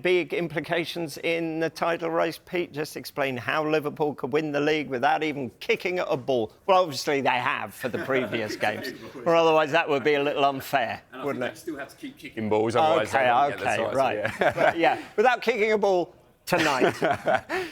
big implications in the title race, Pete? Just explain how Liverpool could win the league without even kicking at a ball. Well, obviously they have for the previous games, or otherwise that would be a little unfair, wouldn't it? They still have to keep kicking balls, otherwise they won't get the title, right. Yeah. But, yeah, without kicking a ball tonight.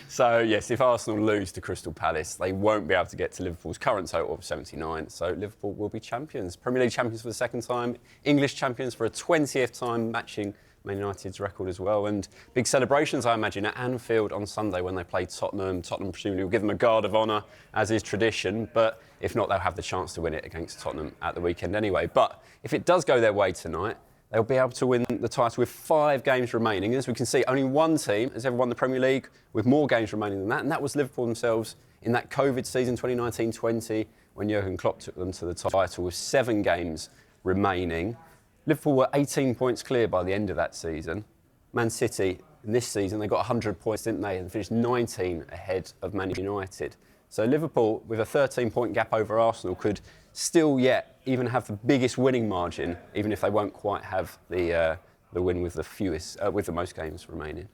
So, yes, if Arsenal lose to Crystal Palace, they won't be able to get to Liverpool's current total of 79. So Liverpool will be champions. Premier League champions for the second time, English champions for a 20th time, matching Man United's record as well. And big celebrations, I imagine, at Anfield on Sunday when they play Tottenham. Tottenham presumably will give them a guard of honour, as is tradition. But if not, they'll have the chance to win it against Tottenham at the weekend anyway. But if it does go their way tonight, they'll be able to win the title with 5 games remaining. As we can see, only one team has ever won the Premier League with more games remaining than that, and that was Liverpool themselves in that COVID season 2019-20 when Jurgen Klopp took them to the title with 7 games remaining. Liverpool were 18 points clear by the end of that season. Man City, in this season, they got 100 points, didn't they, and finished 19 ahead of Man United. So Liverpool, with a 13-point gap over Arsenal, could still yet even have the biggest winning margin, even if they won't quite have the win with the fewest, with the most games remaining.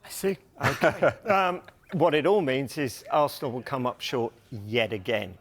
I see. Okay. What it all means is Arsenal will come up short yet again.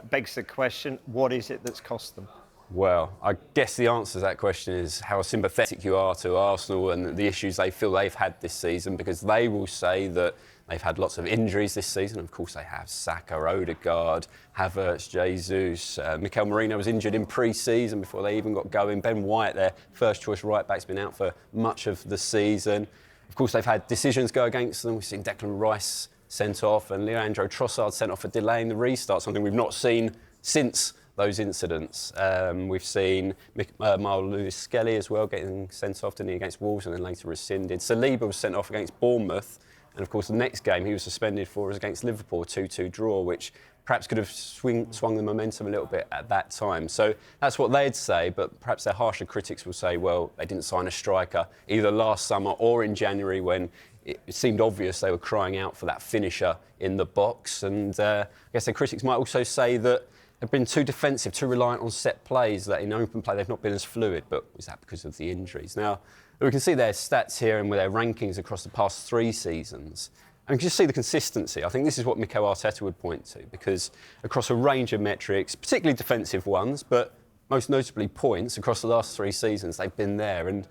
Begs the question, what is it that's cost them? Well, I guess the answer to that question is how sympathetic you are to Arsenal and the issues they feel they've had this season, because they will say that they've had lots of injuries this season. Of course, they have Saka, Odegaard, Havertz, Jesus. Mikel Merino was injured in pre-season before they even got going. Ben White, their first-choice right-back's been out for much of the season. Of course, they've had decisions go against them. We've seen Declan Rice sent off and Leandro Trossard sent off for delaying the restart, something we've not seen since those incidents. We've seen Miles Lewis-Skelly as well getting sent off, didn't he, against Wolves and then later rescinded. Saliba was sent off against Bournemouth. And of course, the next game he was suspended for was against Liverpool, a 2-2 draw, which perhaps could have swung the momentum a little bit at that time. So that's what they'd say, but perhaps their harsher critics will say, well, they didn't sign a striker either last summer or in January when it seemed obvious they were crying out for that finisher in the box. And I guess their critics might also say that they've been too defensive, too reliant on set plays, that in open play they've not been as fluid. But is that because of the injuries? Now, we can see their stats here and with their rankings across the past 3 seasons. And you can just see the consistency. I think this is what Mikel Arteta would point to, because across a range of metrics, particularly defensive ones, but most notably points, across the last 3 seasons, they've been there. And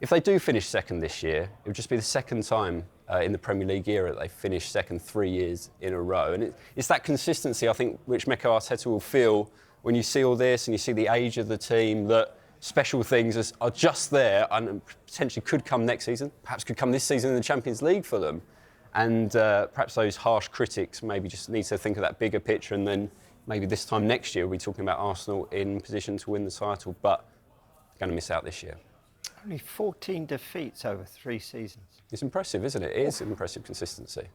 if they do finish second this year, it would just be the second time in the Premier League era that they've finished second 3 years in a row. And it's that consistency, I think, which Mikel Arteta will feel when you see all this and you see the age of the team, that special things are just there and potentially could come next season, perhaps could come this season in the Champions League for them. And perhaps those harsh critics maybe just need to think of that bigger picture, and then maybe this time next year we'll be talking about Arsenal in position to win the title, but going to miss out this year. Only 14 defeats over 3 seasons. It's impressive, isn't it? It is impressive consistency.